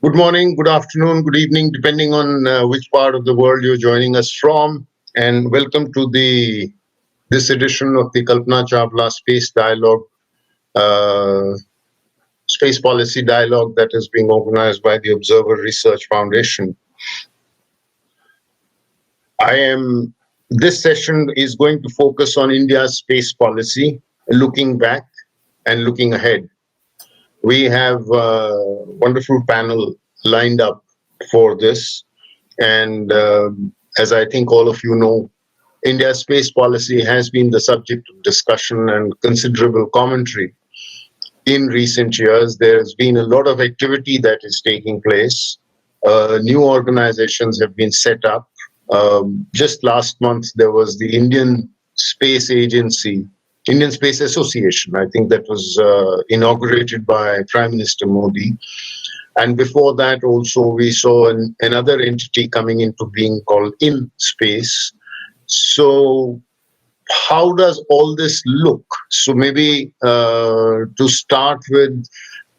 Good morning, good afternoon, good evening, depending on which part of the world you're joining us from. And welcome to this edition of the Kalpana Chawla Space Dialogue, uh, Space Policy Dialogue that is being organized by the Observer Research Foundation. This session is going to focus on India's space policy, looking back and looking ahead. We have a wonderful panel lined up for this. And as I think all of you know, India's space policy has been the subject of discussion and considerable commentary. In recent years, there's been a lot of activity that is taking place. New organizations have been set up. Just last month, there was the Indian Space Agency, Indian Space Association. I think that was inaugurated by Prime Minister Modi. And before that, also, we saw another entity coming into being called InSpace. So how does all this look? So maybe to start with,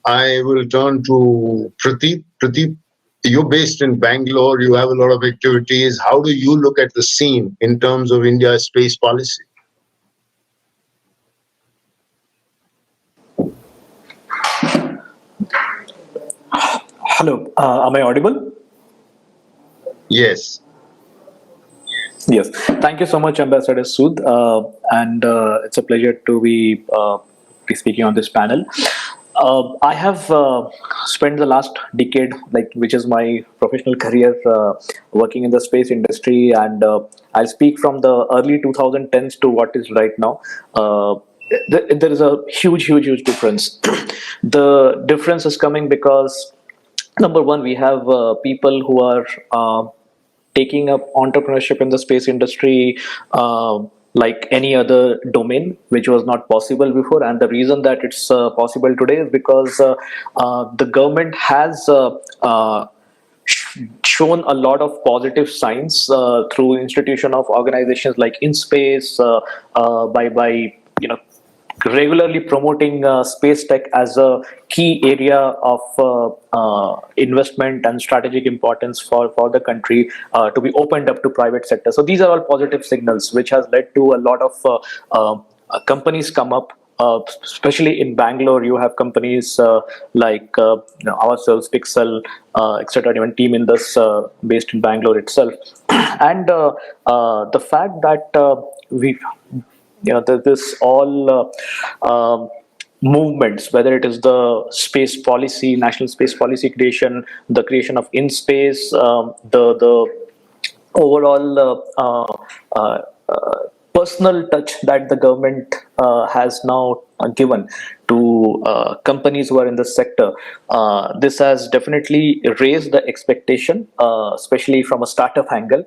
I will turn to Pradeep. Pradeep, you're based in Bangalore. You have a lot of activities. How do you look at the scene in terms of India's space policy? Hello, am I audible? Yes. Yes. Thank you so much, Ambassador Sood, and it's a pleasure to be speaking on this panel. I have spent the last decade, which is my professional career, working in the space industry, and I'll speak from the early 2010s to what is right now. There is a huge difference. The difference is coming because, number one, we have people who are taking up entrepreneurship in the space industry like any other domain, which was not possible before. And the reason that it's possible today is because the government has shown a lot of positive signs through institution of organizations like InSpace, by regularly promoting space tech as a key area of investment and strategic importance for the country to be opened up to private sector. So these are all positive signals, which has led to a lot of companies come up. Especially in Bangalore, you have companies like ourselves, Pixel, etc. Even Team Indus, based in Bangalore itself, and the fact that this all movements, whether it is the space policy, national space policy creation, the creation of InSpace, the overall personal touch that the government has now given to companies who are in the sector. This has definitely raised the expectation, especially from a startup angle,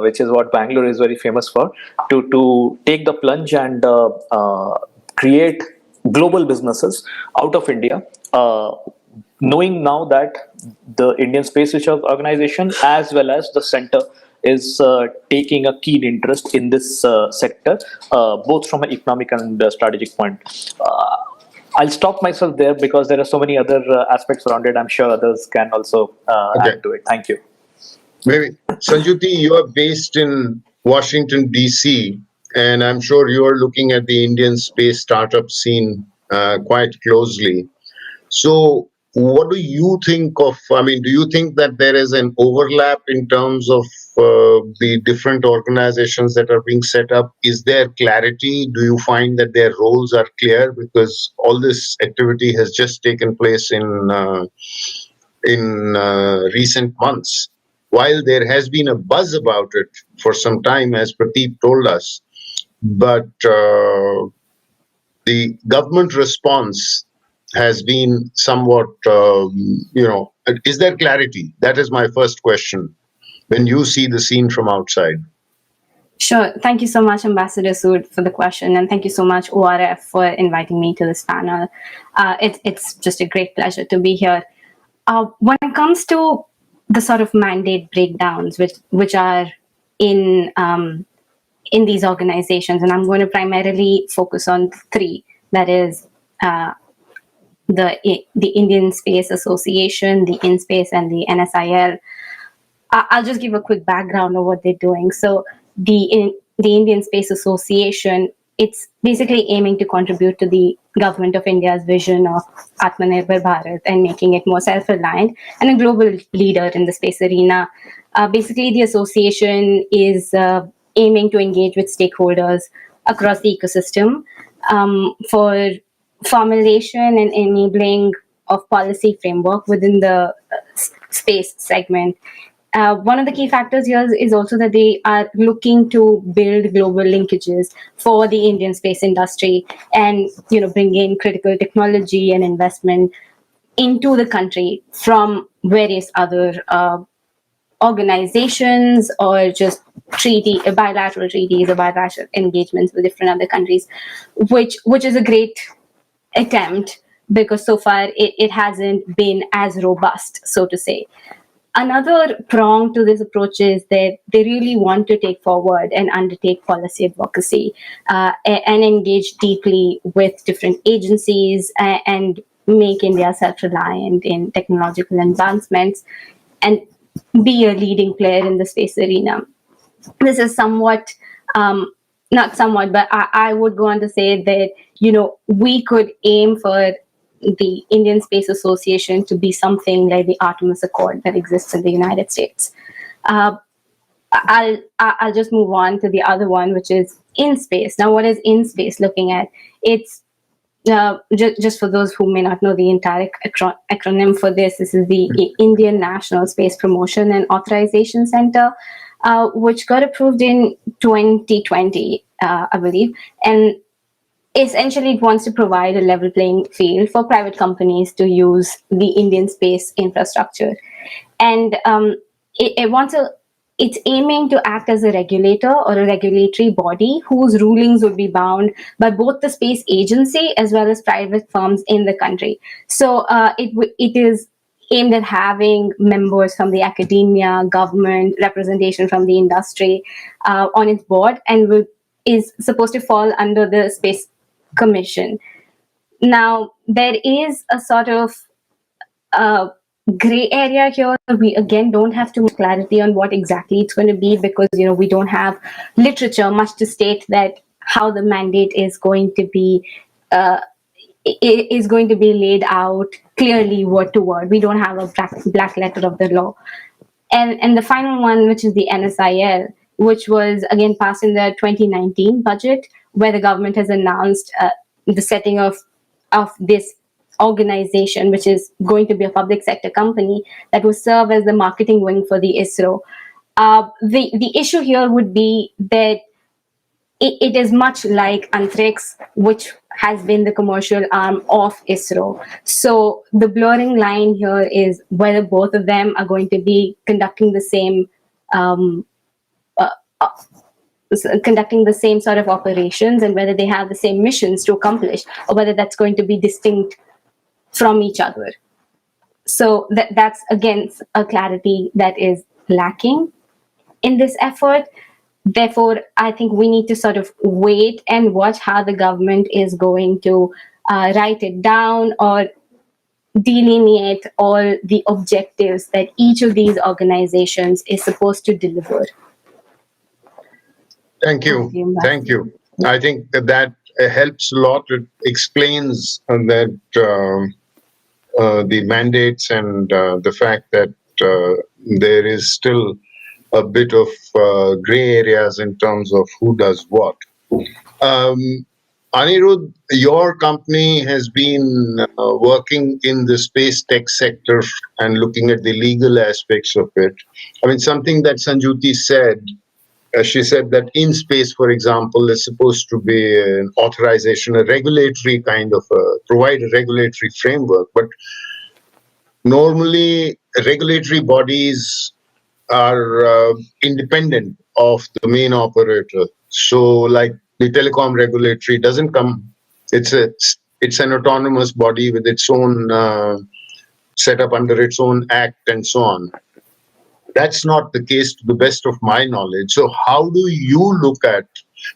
which is what Bangalore is very famous for, to take the plunge and create global businesses out of India. Knowing now that the Indian Space Research Organization as well as the center is taking a keen interest in this sector, both from an economic and strategic point. I'll stop myself there because there are so many other aspects around it. I'm sure others can also add to it. Thank you. Maybe Sanjuti, you are based in Washington, D.C., and I'm sure you are looking at the Indian space startup scene quite closely. So what do you think of, do you think that there is an overlap in terms of the different organizations that are being set up? Is there clarity? Do you find that their roles are clear? Because all this activity has just taken place in recent months. While there has been a buzz about it for some time, as Pradeep told us, but the government response has been somewhat, is there clarity? That is my first question. When you see the scene from outside. Sure. Thank you so much, Ambassador Sood, for the question. And thank you so much, ORF, for inviting me to this panel. It's just a great pleasure to be here. When it comes to the sort of mandate breakdowns which are in these organizations, and I'm going to primarily focus on three, that is the Indian Space Association, the InSpace, and the NSIL. I'll just give a quick background of what they're doing. So the Indian Space Association, it's basically aiming to contribute to the government of India's vision of Atmanirbhar Bharat and making it more self-reliant and a global leader in the space arena. Basically, the association is aiming to engage with stakeholders across the ecosystem for formulation and enabling of policy framework within the space segment. One of the key factors here is also that they are looking to build global linkages for the Indian space industry and bring in critical technology and investment into the country from various other organizations or just bilateral treaties or bilateral engagements with different other countries, which is a great attempt because so far it hasn't been as robust, so to say. Another prong to this approach is that they really want to take forward and undertake policy advocacy and engage deeply with different agencies and make India self-reliant in technological advancements and be a leading player in the space arena. This is somewhat, not somewhat, but I would go on to say that, we could aim for the Indian Space Association to be something like the Artemis Accord that exists in the United States. I'll just move on to the other one, which is InSpace. Now, what is InSpace looking at? It's just for those who may not know the entire acronym for this is the Indian National Space Promotion and Authorization Center, which got approved in 2020, I believe. And essentially, it wants to provide a level playing field for private companies to use the Indian space infrastructure. And it's aiming to act as a regulator or a regulatory body whose rulings would be bound by both the space agency as well as private firms in the country. So it is aimed at having members from the academia, government, representation from the industry on its board, and is supposed to fall under the Space Commission. Now, there is a sort of gray area here. We again don't have too much clarity on what exactly it's going to be because we don't have literature much to state that how the mandate is going to be laid out clearly word to word. We don't have a black letter of the law. And the final one, which is the NSIL, which was again passed in the 2019 budget, where the government has announced the setting of this organization, which is going to be a public sector company that will serve as the marketing wing for the ISRO. The issue here would be that it is much like Antrix, which has been the commercial arm of ISRO. So the blurring line here is whether both of them are going to be conducting the same sort of operations and whether they have the same missions to accomplish or whether that's going to be distinct from each other. So that's again a clarity that is lacking in this effort. Therefore, I think we need to sort of wait and watch how the government is going to write it down or delineate all the objectives that each of these organizations is supposed to deliver. Thank you. Thank you. I think that helps a lot. It explains that the mandates and the fact that there is still a bit of gray areas in terms of who does what. Anirudh, your company has been working in the space tech sector and looking at the legal aspects of it. I mean, something that Sanjuti said, she said that InSpace, for example, is supposed to be an authorization, a regulatory kind of, provide a regulatory framework. But normally, regulatory bodies are independent of the main operator. So, like the telecom regulatory doesn't come; it's an autonomous body with its own setup under its own act and so on. That's not the case to the best of my knowledge. So how do you look at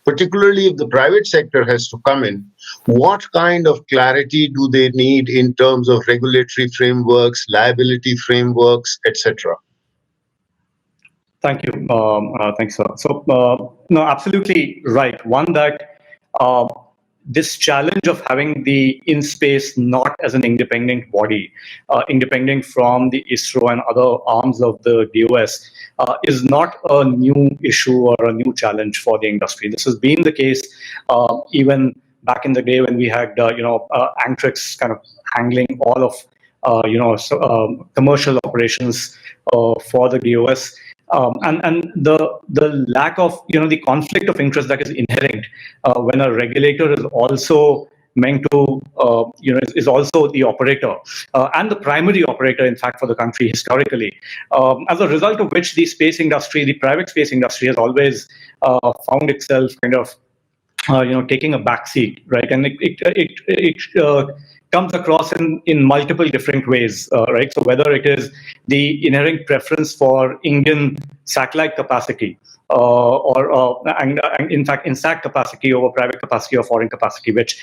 particularly if the private sector has to come in, what kind of clarity do they need in terms of regulatory frameworks, liability frameworks, etc.? Thank you. Thanks, sir. So, no, absolutely right. One that this challenge of having the in-space not as an independent body, independent from the ISRO and other arms of the DOS, is not a new issue or a new challenge for the industry. This has been the case even back in the day when we had, Antrix kind of handling all of, commercial operations for the DOS. And the lack of the conflict of interest that is inherent when a regulator is also meant to is also the operator and the primary operator, in fact, for the country historically, as a result of which the private space industry has always found itself kind of taking a backseat, right? And it comes across in multiple different ways, right? So whether it is the inherent preference for Indian satellite capacity, and in fact, INSAT capacity over private capacity or foreign capacity, which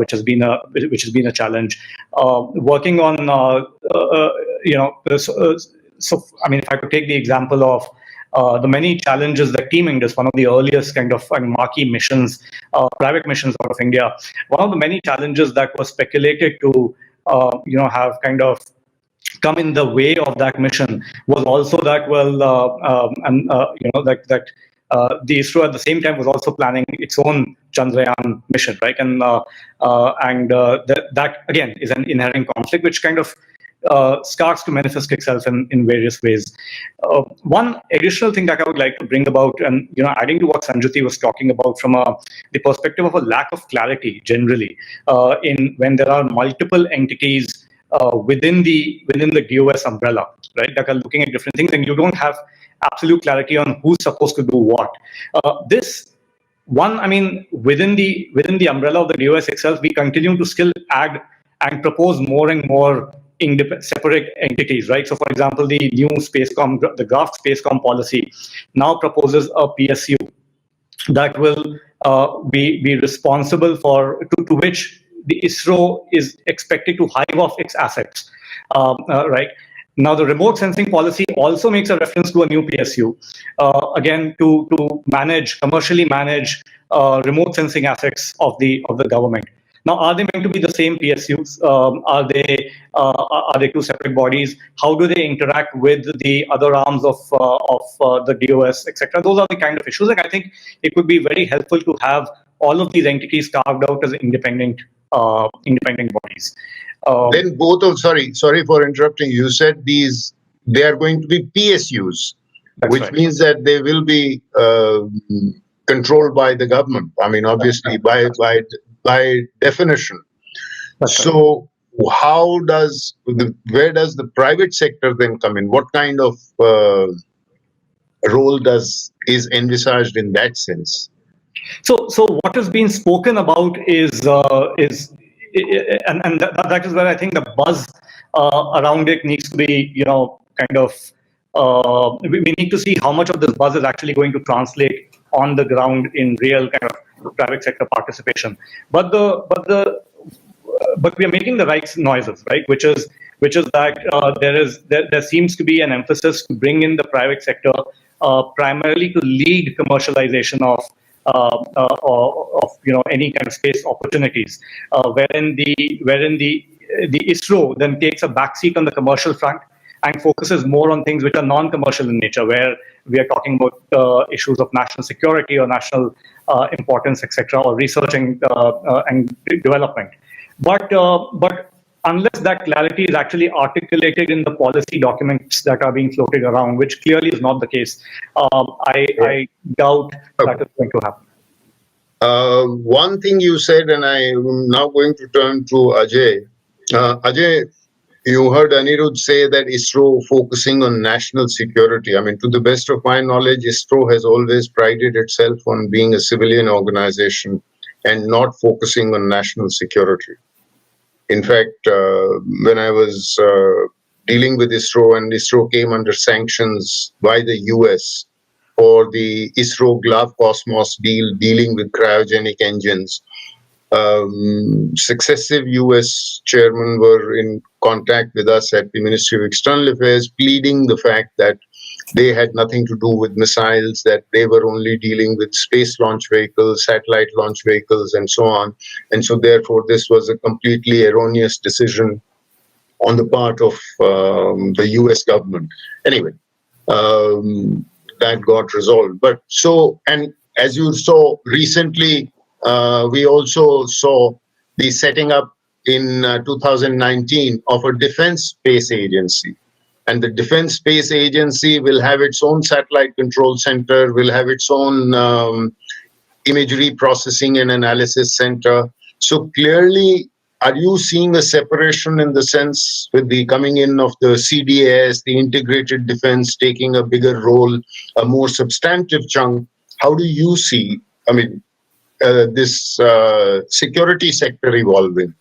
has been a challenge. Working on so I mean, if I could take the example of the many challenges that Team Indus, one of the earliest kind of marquee missions, private missions out of India, one of the many challenges that was speculated to, have kind of come in the way of that mission was also that, the ISRO at the same time was also planning its own Chandrayaan mission, right? And that again is an inherent conflict, which kind of starts to manifest itself in various ways. One additional thing that I would like to bring about, and adding to what Sanjati was talking about from the perspective of a lack of clarity generally, in when there are multiple entities within the DOS umbrella, right, that are looking at different things, and you don't have absolute clarity on who's supposed to do what. Within the umbrella of the DOS itself, we continue to still add and propose more and more separate entities, right? So, for example, the new the draft Spacecom policy now proposes a PSU that will be responsible to which the ISRO is expected to hive off its assets, right? Now, the remote sensing policy also makes a reference to a new PSU, again, to commercially manage remote sensing assets of the government. Now, are they meant to be the same PSUs? Are they two separate bodies? How do they interact with the other arms of the DOS, etc.? Those are the kind of issues. And I think it would be very helpful to have all of these entities carved out as independent bodies. Then sorry for interrupting. You said they are going to be PSUs, which right. means that they will be controlled by the government. I mean, obviously, by definition. That's so right. Where does the private sector then come in? What kind of role is envisaged in that sense? So what has been spoken about is and that is where I think the buzz around it needs to be, kind of, we need to see how much of this buzz is actually going to translate on the ground in real kind of private sector participation. But we are making the right noises, right? Which is that there seems to be an emphasis to bring in the private sector primarily to lead commercialization of any kind of space opportunities, wherein the ISRO then takes a backseat on the commercial front and focuses more on things which are non-commercial in nature, where we are talking about issues of national security or national importance, etc., or research and development. But unless that clarity is actually articulated in the policy documents that are being floated around, which clearly is not the case, I doubt that is going to happen. One thing you said, and I'm now going to turn to Ajay. Ajay, you heard Anirudh say that ISRO focusing on national security. I mean, to the best of my knowledge, ISRO has always prided itself on being a civilian organization and not focusing on national security. In fact, when I was dealing with ISRO and ISRO came under sanctions by the US, for the ISRO Glav Cosmos deal dealing with cryogenic engines. Successive US chairmen were in contact with us at the Ministry of External Affairs, pleading the fact that they had nothing to do with missiles, that they were only dealing with space launch vehicles, satellite launch vehicles, and so on. And so therefore, this was a completely erroneous decision on the part of the US government. Anyway, that got resolved. But so, and as you saw recently, we also saw the setting up in 2019 of a defense space agency. And the Defense Space Agency will have its own satellite control center, will have its own imagery processing and analysis center. So clearly, are you seeing a separation in the sense with the coming in of the CDS, the integrated defense taking a bigger role, a more substantive chunk? How do you see, this security sector evolving?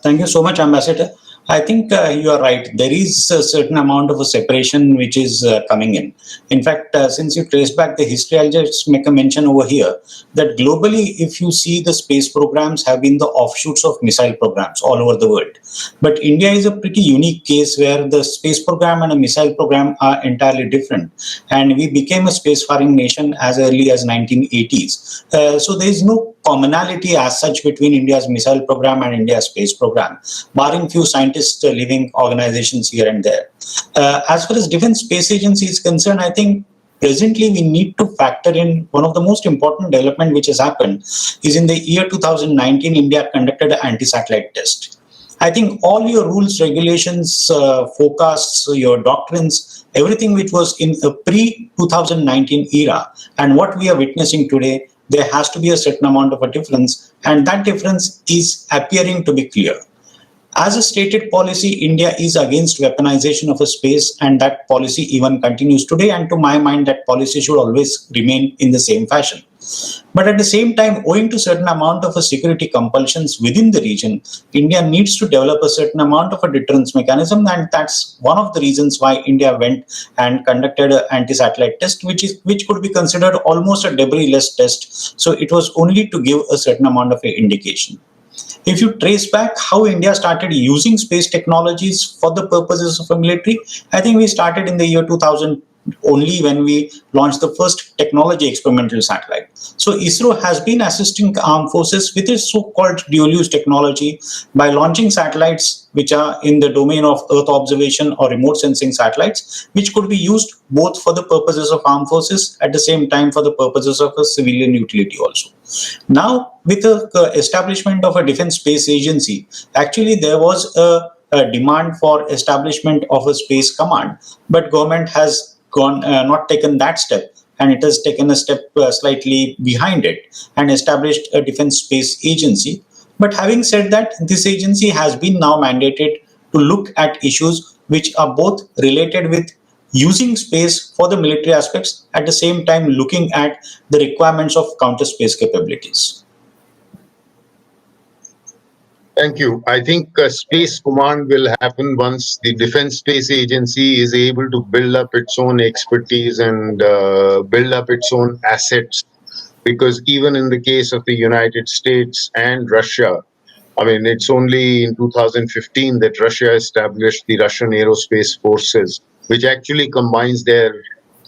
Thank you so much, Ambassador. I think you are right. There is a certain amount of a separation which is coming in. In fact, since you trace back the history, I'll just make a mention over here that globally, if you see, the space programs have been the offshoots of missile programs all over the world. But India is a pretty unique case where the space program and a missile program are entirely different. And we became a spacefaring nation as early as 1980s. So there is no commonality as such between India's missile program and India's space program, barring few scientists living organizations here and there. As far as Defense Space Agency is concerned, I think presently we need to factor in one of the most important development which has happened is in the year 2019, India conducted an anti-satellite test. I think all your rules, regulations, forecasts, your doctrines, everything which was in a pre-2019 era and what we are witnessing today, there has to be a certain amount of a difference, and that difference is appearing to be clear. As a stated policy, India is against weaponization of a space, and that policy even continues today, and to my mind, that policy should always remain in the same fashion. But at the same time, owing to certain amount of a security compulsions within the region, India needs to develop a certain amount of a deterrence mechanism, and that's one of the reasons why India went and conducted an anti-satellite test, which could be considered almost a debris-less test. So it was only to give a certain amount of an indication. If you trace back how India started using space technologies for the purposes of a military, I think we started in the year 2000 only when we launched the first technology experimental satellite. So ISRO has been assisting armed forces with its so-called dual-use technology by launching satellites which are in the domain of Earth observation or remote sensing satellites, which could be used both for the purposes of armed forces at the same time for the purposes of a civilian utility also. Now, with the establishment of a defense space agency, actually there was a demand for establishment of a space command, but government has not taken that step, and it has taken a step slightly behind it and established a defense space agency. But having said that, this agency has been now mandated to look at issues which are both related with using space for the military aspects, at the same time looking at the requirements of counter space capabilities. Thank you. I think Space Command will happen once the Defense Space Agency is able to build up its own expertise and build up its own assets. Because even in the case of the United States and Russia, it's only in 2015 that Russia established the Russian Aerospace Forces, which actually combines their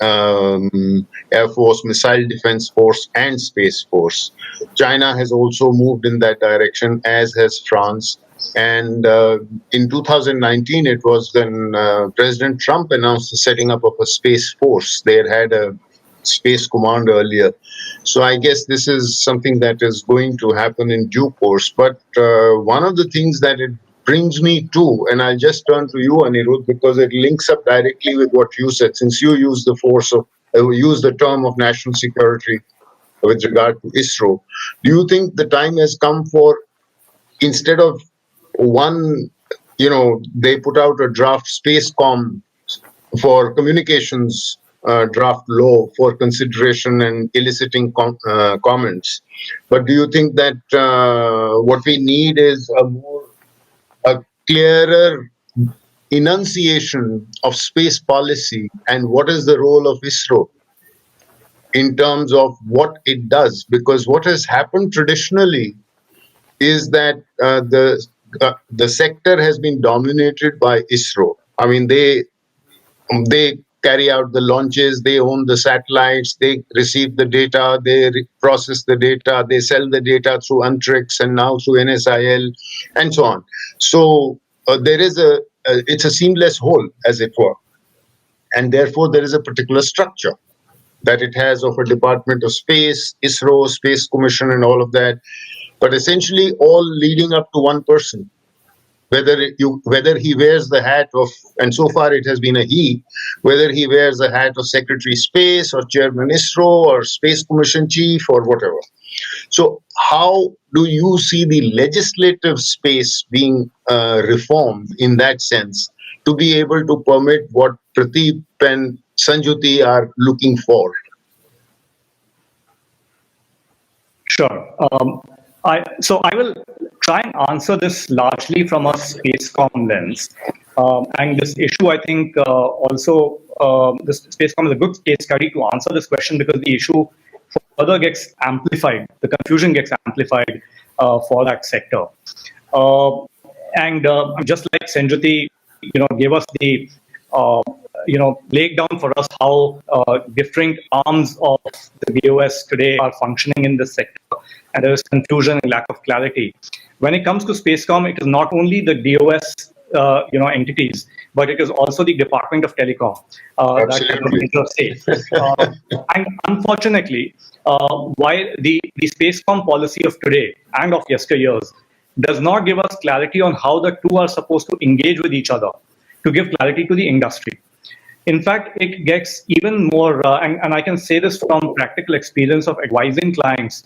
Air Force, Missile Defense Force, and Space Force. China has also moved in that direction, as has France. And in 2019, it was when President Trump announced the setting up of a Space Force. They had a Space Command earlier. So I guess this is something that is going to happen in due course. But one of the things that it brings me to, and I'll just turn to you, Anirudh, because it links up directly with what you said, since you use the term of national security with regard to ISRO. Do you think the time has come for, instead of one, they put out a draft Spacecom for communications draft law for consideration and eliciting comments, but do you think that what we need is a clearer, enunciation of space policy and what is the role of ISRO in terms of what it does. Because what has happened traditionally is that the sector has been dominated by ISRO. I mean, they carry out the launches, they own the satellites, they receive the data, they process the data, they sell the data through Antrix and now through NSIL and so on. So there is it's a seamless whole, as it were. And therefore, there is a particular structure that it has of a Department of Space, ISRO, Space Commission, and all of that. But essentially, all leading up to one person. Whether he wears the hat of, and so far it has been a he, whether he wears the hat of Secretary Space or Chairman ISRO or Space Commission Chief or whatever. So how do you see the legislative space being reformed in that sense to be able to permit what Pradeep and Sanjuti are looking for? Sure. So I will try and answer this largely from a Spacecom lens. And this issue, I think, also, this Spacecom is a good case study to answer this question, because the issue further gets amplified, the confusion gets amplified for that sector. And just like Sanjuti, gave us the, laid down for us how different arms of the DOS today are functioning in this sector, and there is confusion and lack of clarity. When it comes to Spacecom, it is not only the DOS entities, but it is also the Department of Telecom that and unfortunately, while the Spacecom policy of today and of yesteryears does not give us clarity on how the two are supposed to engage with each other to give clarity to the industry. In fact, it gets even more, and I can say this from practical experience of advising clients,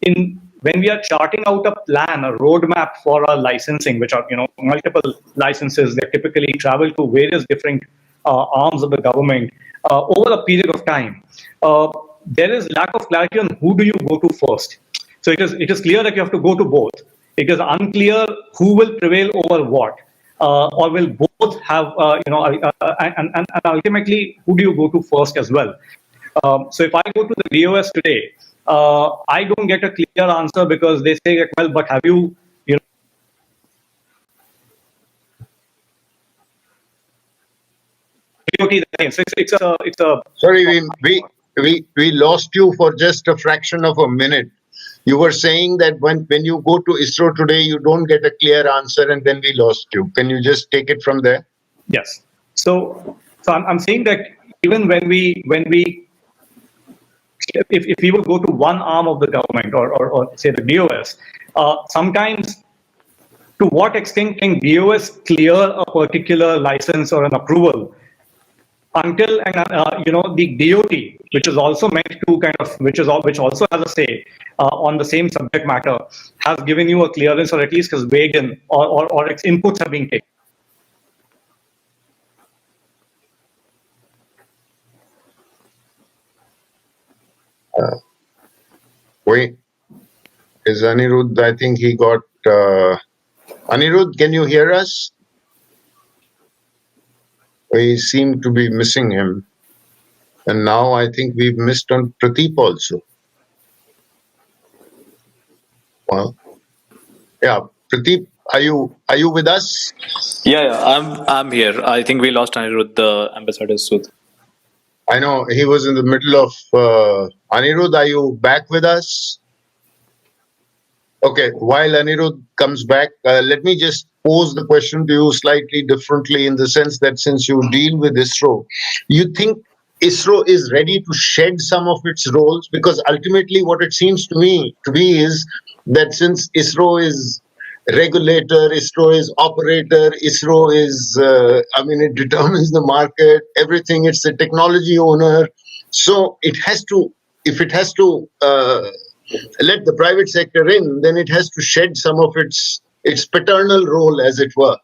when we are charting out a plan, a roadmap for our licensing, which are multiple licenses that typically travel to various different arms of the government over a period of time, there is lack of clarity on who do you go to first. So it is clear that you have to go to both. It is unclear who will prevail over what. Or will both have, and ultimately, who do you go to first as well? So if I go to the DOS today, I don't get a clear answer, because they say, well, but have you, it's a. Sorry, we lost you for just a fraction of a minute. You were saying that when you go to ISRO today, you don't get a clear answer, and then we lost you. Can you just take it from there? Yes. So I'm saying that even when we if we would go to one arm of the government, or say the DOS, sometimes to what extent can DOS clear a particular license or an approval until the DOT, which is also meant to which also has a say on the same subject matter, has given you a clearance, or at least has weighed in, or its inputs have been taken. Wait, is Anirudh? I think he got. Anirudh, can you hear us? We seem to be missing him. And now I think we've missed on Pradeep also. Well, yeah, Pradeep, are you with us? Yeah, I'm here. I think we lost Anirudh, the Ambassador Sood. I know he was in the middle of. Anirudh, are you back with us? Okay, while Anirudh comes back, let me just pose the question to you slightly differently, in the sense that since you deal with ISRO, you think ISRO is ready to shed some of its roles? Because ultimately what it seems to me to be is that since ISRO is regulator, ISRO is operator, ISRO is, it determines the market, everything, it's the technology owner. So it has to, if it has to let the private sector in, then it has to shed some of its paternal role, as it were.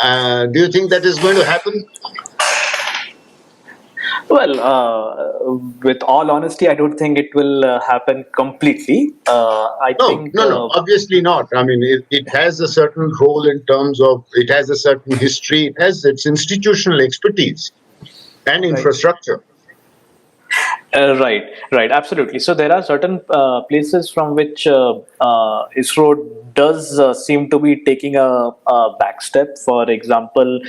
Do you think that is going to happen? Well, with all honesty, I don't think it will happen completely. I think. No, obviously not. I mean, it has a certain role in terms of, it has a certain history, it has its institutional expertise and infrastructure. Right, absolutely. So there are certain places from which ISRO does seem to be taking a back step. For example,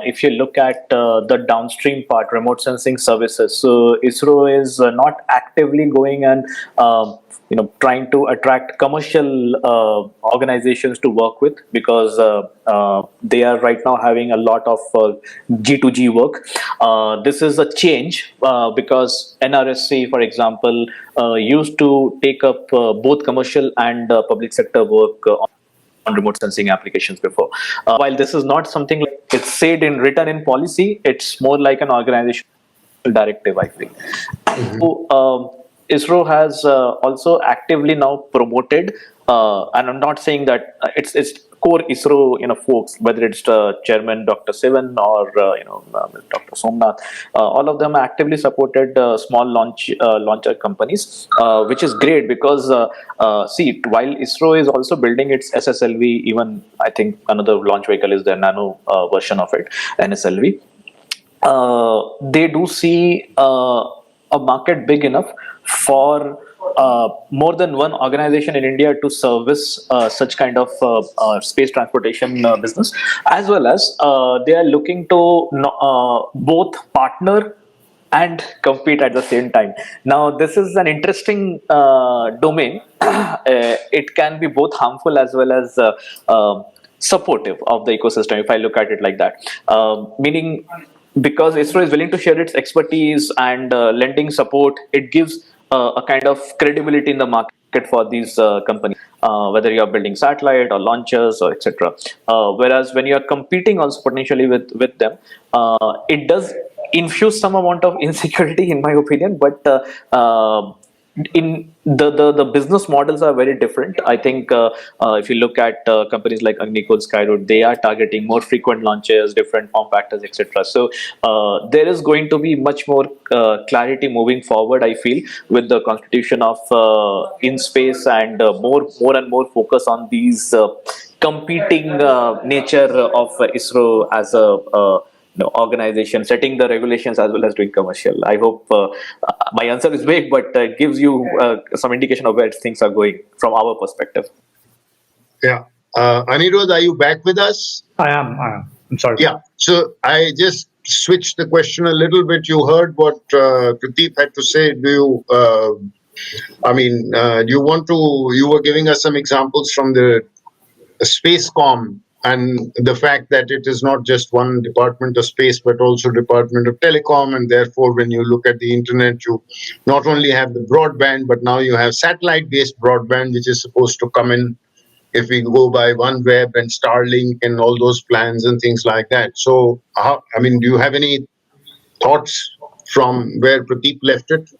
if you look at the downstream part, remote sensing services, so ISRO is not actively going and trying to attract commercial organizations to work with, because they are right now having a lot of G2G work. This is a change because NRSC, for example, used to take up both commercial and public sector work on remote sensing applications before. While this is not something like it's said in written in policy, it's more like an organizational directive, I think. So ISRO has also actively now promoted, and I'm not saying that it's core ISRO folks, whether it's the chairman Dr. Sivan or Dr. Somnath, all of them actively supported small launcher companies, which is great because see, while ISRO is also building its SSLV, even I think another launch vehicle is their nano version of it, NSLV. They do see a market big enough for more than one organization in India to service such kind of space transportation business, as well as they are looking to both partner and compete at the same time. Now, this is an interesting domain. It can be both harmful as well as supportive of the ecosystem, if I look at it like that. Meaning, because ISRO is willing to share its expertise and lending support, it gives a kind of credibility in the market for these companies, whether you are building satellite or launchers or etc. Whereas when you are competing also potentially with them, it does infuse some amount of insecurity, in my opinion, but in the business models are very different. I think if you look at companies like Agnikul, Skyroot, they are targeting more frequent launches, different form factors, etc. So there is going to be much more clarity moving forward, I feel, with the constitution of in space and more and more focus on these competing nature of ISRO as a organization, setting the regulations as well as doing commercial. I hope my answer is vague, but it gives you some indication of where things are going from our perspective. Yeah. Anirudh, are you back with us? I am. I'm sorry. Yeah. So I just switched the question a little bit. You heard what Pradeep had to say. Do you, you were giving us some examples from the Spacecom, and the fact that it is not just one department of space, but also Department of Telecom. And therefore, when you look at the internet, you not only have the broadband, but now you have satellite-based broadband, which is supposed to come in if we go by OneWeb and Starlink and all those plans and things like that. So, do you have any thoughts from where Pradeep left it?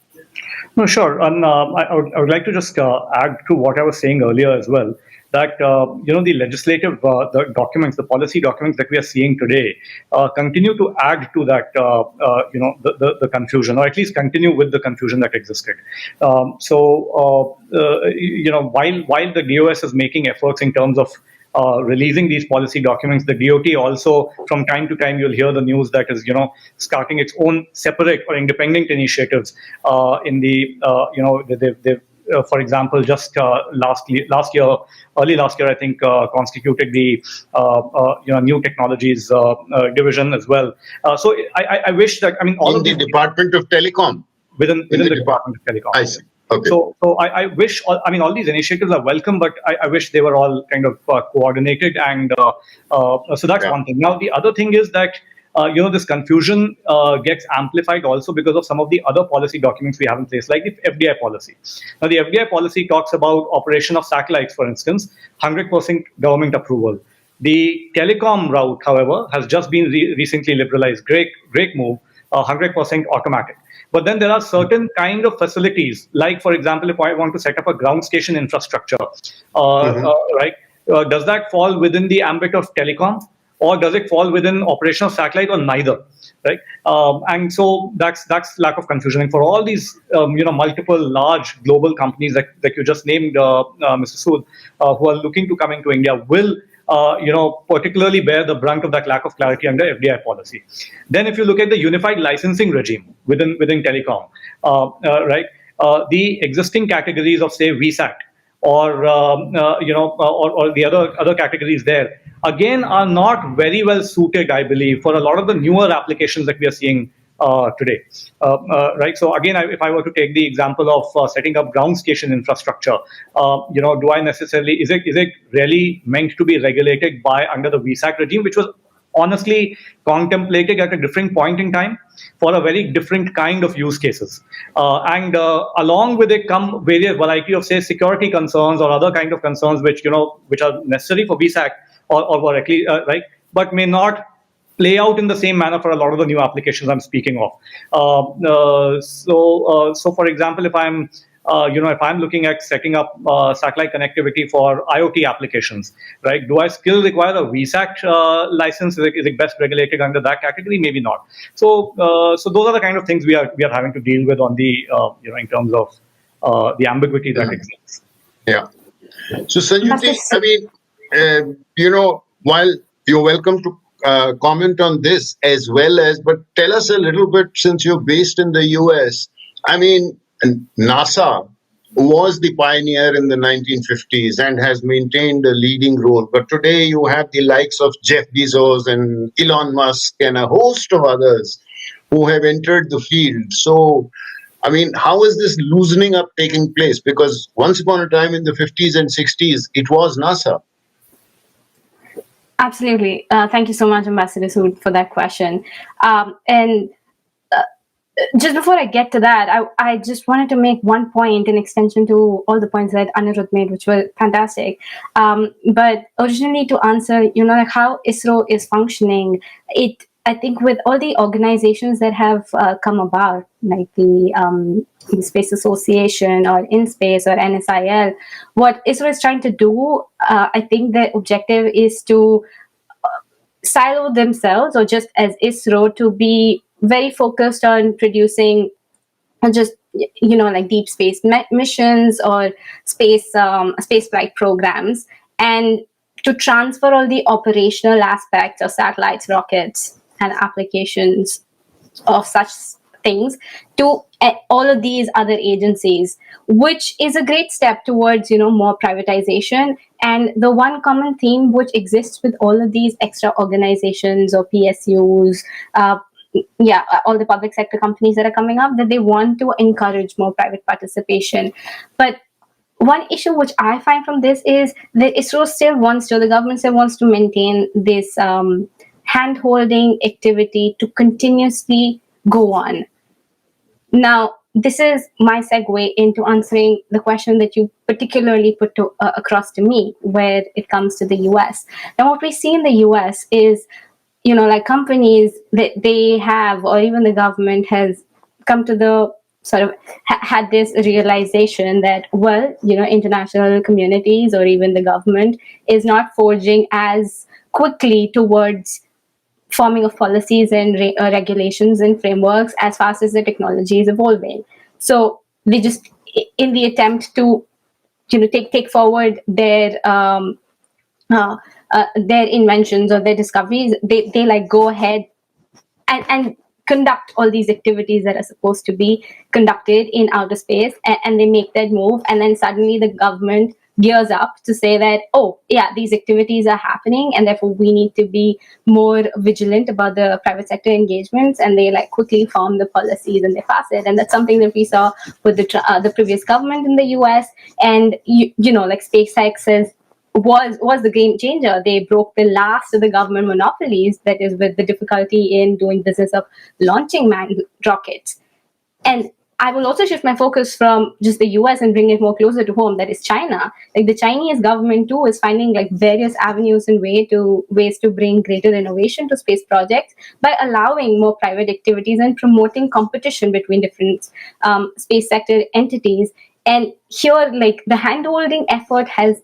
No, sure. And I would like to just add to what I was saying earlier as well, that the legislative the documents, the policy documents that we are seeing today, continue to add to that the confusion, or at least continue with the confusion that existed. While the DOS is making efforts in terms of releasing these policy documents, the DOT also, from time to time, you'll hear the news that is, starting its own separate or independent initiatives in the, they've for example, just early last year, I think, constituted the new technologies division as well. So I wish that, all in of the Department of Telecom, within the Department of Telecom. I see. Okay. So I wish, all these initiatives are welcome, but I wish they were all kind of coordinated, and so that's one thing. Now, the other thing is that this confusion gets amplified also because of some of the other policy documents we have in place, like the FDI policy. Now, the FDI policy talks about operation of satellites, for instance, 100% government approval. The telecom route, however, has just been recently liberalized. Great move, 100% automatic. But then there are certain kind of facilities, like, for example, if I want to set up a ground station infrastructure, right? Does that fall within the ambit of telecom? or does it fall within operational satellite, or neither? Right, and so that's lack of confusion. And for all these multiple large global companies that you just named, Mr. Sood, who are looking to come into India, will particularly bear the brunt of that lack of clarity under FDI policy. Then, if you look at the unified licensing regime within telecom, right, the existing categories of, say, VSAT, or or the other categories there, again, are not very well suited, I believe, for a lot of the newer applications that we are seeing today. Right. So again, if I were to take the example of setting up ground station infrastructure, do I necessarily, is it really meant to be regulated by under the VSAT regime, which was honestly contemplated at a different point in time for a very different kind of use cases, and along with it come various variety of, say, security concerns or other kind of concerns which are necessary for VSAT, or at least right, but may not play out in the same manner for a lot of the new applications I'm speaking of. So for example, if I'm looking at setting up satellite connectivity for IoT applications, right? Do I still require a VSAT license? Is it best regulated under that category? Maybe not. So those are the kind of things we are having to deal with on the in terms of the ambiguity that exists. Yeah. So Sanjuti, I mean, while you're welcome to comment on this as well as, but tell us a little bit, since you're based in the US. I mean, NASA was the pioneer in the 1950s and has maintained a leading role. But today you have the likes of Jeff Bezos and Elon Musk and a host of others who have entered the field. So, I mean, how is this loosening up taking place? Because once upon a time in the 50s and 60s, it was NASA. Absolutely. Thank you so much, Ambassador Sood, for that question. And just before I get to that, I just wanted to make one point in extension to all the points that Anirudh made, which were fantastic. But originally, to answer, like how ISRO is functioning, I think with all the organizations that have come about, like the Space Association or InSpace or NSIL, what ISRO is trying to do, I think the objective is to silo themselves, or just as ISRO, to be very focused on producing just like deep space missions or space flight programs, and to transfer all the operational aspects of satellites, rockets, and applications of such things to all of these other agencies, which is a great step towards more privatization. And the one common theme which exists with all of these extra organizations or PSUs, all the public sector companies that are coming up, that they want to encourage more private participation. But one issue which I find from this is that the government still wants to maintain this hand-holding activity to continuously go on. Now, this is my segue into answering the question that you particularly put across to me, where it comes to the US. Now, what we see in the US is, like companies that they have, or even the government has come to the sort of had this realization that, international communities or even the government is not forging as quickly towards forming of policies and regulations and frameworks as fast as the technology is evolving. So they just, in the attempt to, take forward their inventions or their discoveries, they like go ahead and conduct all these activities that are supposed to be conducted in outer space, and they make that move, and then suddenly the government gears up to say that, these activities are happening, and therefore we need to be more vigilant about the private sector engagements, and they like quickly form the policies and they pass it. And that's something that we saw with the previous government in the US. And like SpaceX was the game changer. They broke the last of the government monopolies, that is, with the difficulty in doing business of launching manned rockets. And I will also shift my focus from just the US and bring it more closer to home, that is China. Like the Chinese government too is finding like various avenues and ways to bring greater innovation to space projects by allowing more private activities and promoting competition between different space sector entities. And here, like the hand-holding effort has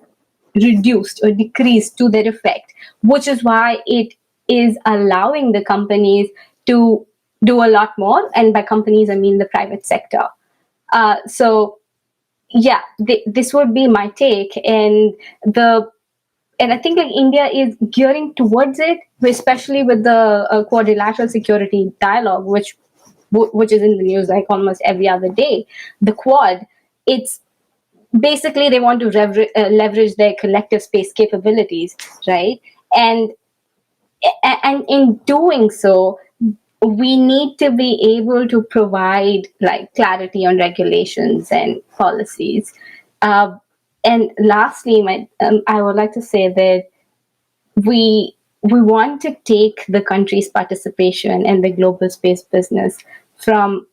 reduced or decreased to that effect, which is why it is allowing the companies to do a lot more. And by companies, I mean the private sector. So yeah, this would be my take. And I think like India is gearing towards it, especially with the quadrilateral security dialogue, which is in the news like almost every other day. The Quad, it's basically they want to leverage their collective space capabilities, right? And in doing so, we need to be able to provide like clarity on regulations and policies. And lastly, I would like to say that we want to take the country's participation in the global space business from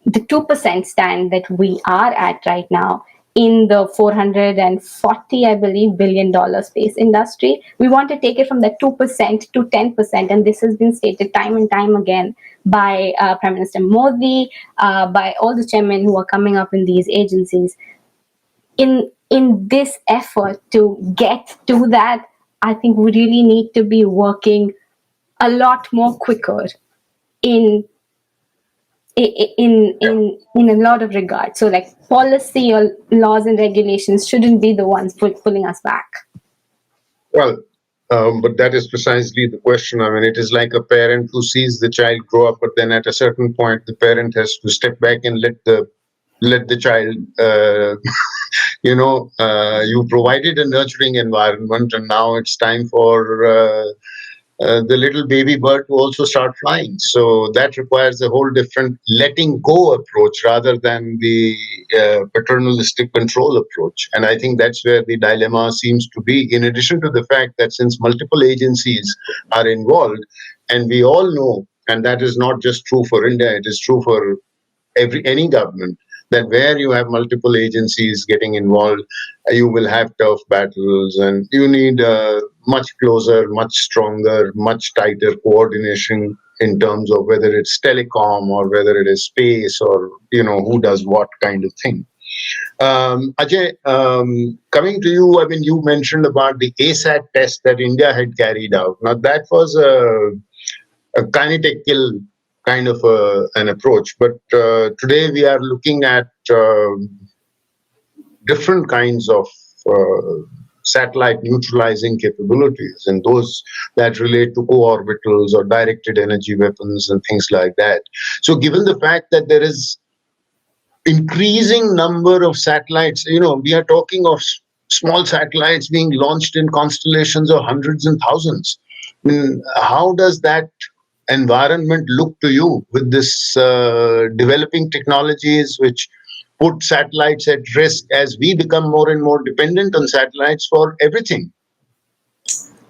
the 2% stand that we are at right now in the 440, I believe, $billion space industry. We want to take it from that 2% to 10%. And this has been stated time and time again by Prime Minister Modi, by all the chairmen who are coming up in these agencies. In this effort to get to that, I think we really need to be working a lot more quicker in a lot of regards. So like policy or laws and regulations shouldn't be the ones pulling us back. Well, but that is precisely the question. I mean, it is like a parent who sees the child grow up, but then at a certain point, the parent has to step back and let the child, you provided a nurturing environment, and now it's time for the little baby bird to also start flying. So that requires a whole different letting go approach rather than the paternalistic control approach. And I think that's where the dilemma seems to be, in addition to the fact that since multiple agencies are involved, and we all know, and that is not just true for India, it is true for any government, that where you have multiple agencies getting involved, you will have tough battles, and you need much closer, much stronger, much tighter coordination in terms of whether it's telecom or whether it is space or, who does what kind of thing. Ajay, coming to you, I mean, you mentioned about the ASAT test that India had carried out. Now, that was a kinetic kill kind of an approach. But today we are looking at different kinds of satellite neutralizing capabilities, and those that relate to co-orbitals or directed energy weapons and things like that. So given the fact that there is increasing number of satellites, we are talking of small satellites being launched in constellations of hundreds and thousands. I mean, how does that environment look to you with this developing technologies which put satellites at risk as we become more and more dependent on satellites for everything?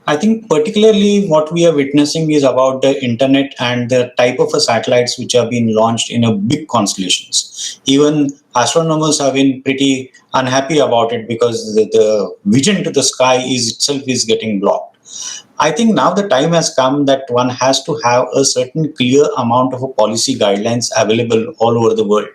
I think particularly what we are witnessing is about the internet and the type of satellites which have been launched in a big constellations. Even astronomers have been pretty unhappy about it because the vision to the sky itself is getting blocked. I think now the time has come that one has to have a certain clear amount of a policy guidelines available all over the world,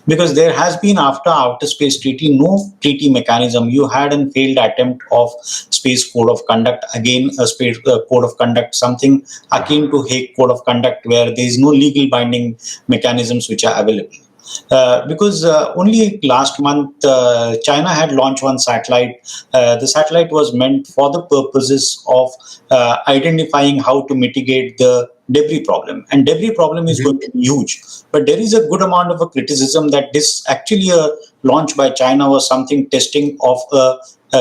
because there has been after Outer Space Treaty no treaty mechanism. You had a failed attempt of Space Code of Conduct, again a Space Code of Conduct, something akin to Hague Code of Conduct, where there is no legal binding mechanisms which are available. Because only last month China had launched one satellite. The satellite was meant for the purposes of identifying how to mitigate the debris problem, and debris problem is going to be huge. But there is a good amount of a criticism that this actually launch by China was something testing of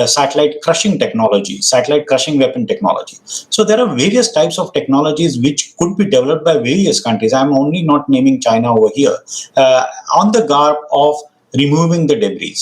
satellite crushing technology, satellite crushing weapon technology. So there are various types of technologies which could be developed by various countries. I'm only not naming China over here, on the garb of removing the debris.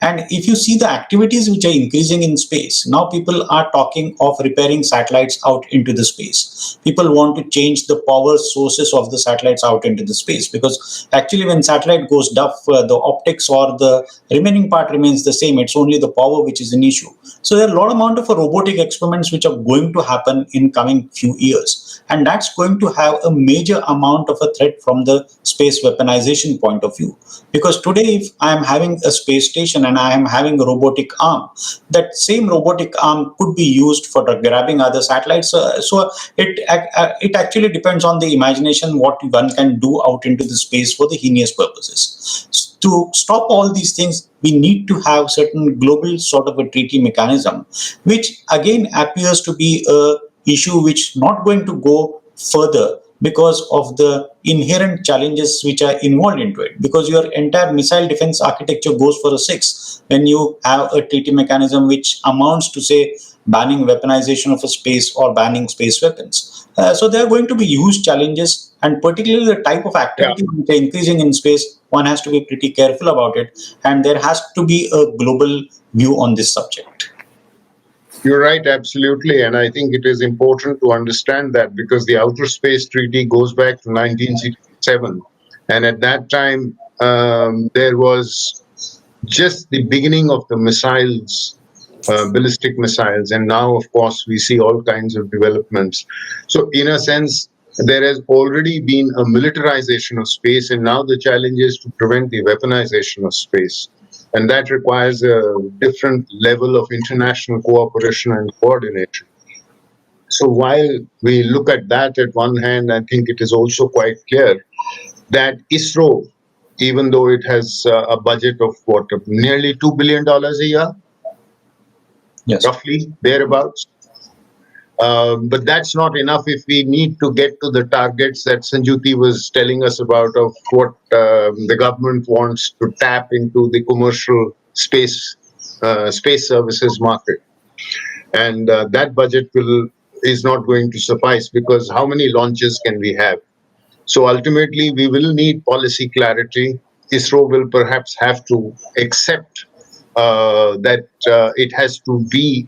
And if you see the activities which are increasing in space, now people are talking of repairing satellites out into the space. People want to change the power sources of the satellites out into the space, because actually when satellite goes deaf, the optics or the remaining part remains the same. It's only the power which is an issue. So there are a lot amount of robotic experiments which are going to happen in coming few years. And that's going to have a major amount of a threat from the space weaponization point of view. Because today, if I am having a space station and I am having a robotic arm, that same robotic arm could be used for grabbing other satellites. So it actually depends on the imagination what one can do out into the space for the heinous purposes. To stop all these things, we need to have certain global sort of a treaty mechanism, which again appears to be a issue which not going to go further because of the inherent challenges which are involved into it. Because your entire missile defense architecture goes for a 6 when you have a treaty mechanism which amounts to, say, banning weaponization of a space or banning space weapons. So there are going to be huge challenges, and particularly the type of activity which are increasing in space, one has to be pretty careful about it, and there has to be a global view on this subject. You're right, absolutely. And I think it is important to understand that, because the Outer Space Treaty goes back to 1967. And at that time, there was just the beginning of the missiles, ballistic missiles. And now, of course, we see all kinds of developments. So in a sense, there has already been a militarization of space. And now the challenge is to prevent the weaponization of space. And that requires a different level of international cooperation and coordination. So while we look at that at one hand, I think it is also quite clear that ISRO, even though it has a budget of nearly $2 billion a year, yes, roughly thereabouts. But that's not enough if we need to get to the targets that Sanjuti was telling us about, of what the government wants to tap into the commercial space services market. And that budget is not going to suffice, because how many launches can we have? So ultimately, we will need policy clarity. ISRO will perhaps have to accept that it has to be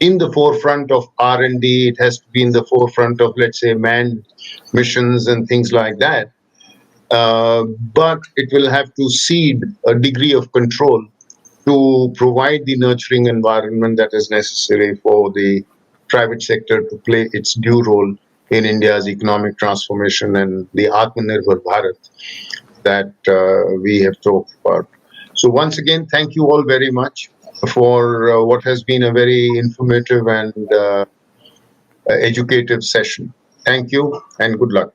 in the forefront of R&D, it has to be in the forefront of, let's say, manned missions and things like that. But it will have to cede a degree of control to provide the nurturing environment that is necessary for the private sector to play its due role in India's economic transformation and the Atmanirbhar Bharat that we have talked about. So once again, thank you all very much for what has been a very informative and educative session. Thank you and good luck.